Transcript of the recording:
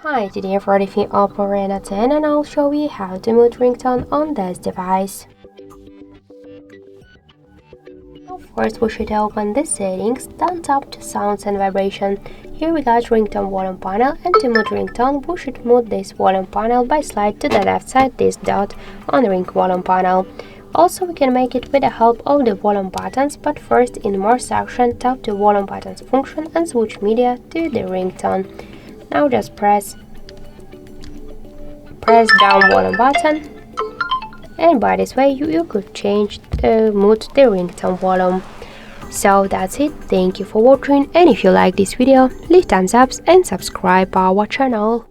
Hi, today I'm reviewing OPPO Reno 10 and I'll show you how to mute ringtone on this device. Now first we should open the settings, then tap to sounds and vibration. Here we got ringtone volume panel, and to mute ringtone we should mute this volume panel by slide to the left side this dot on ring volume panel. Also we can make it with the help of the volume buttons, but first in more section tap the volume buttons function and switch media to the ringtone. Now just press down volume button, and by this way you could change mute the ringtone volume. So that's it, thank you for watching, and if you like this video leave thumbs up and subscribe our channel.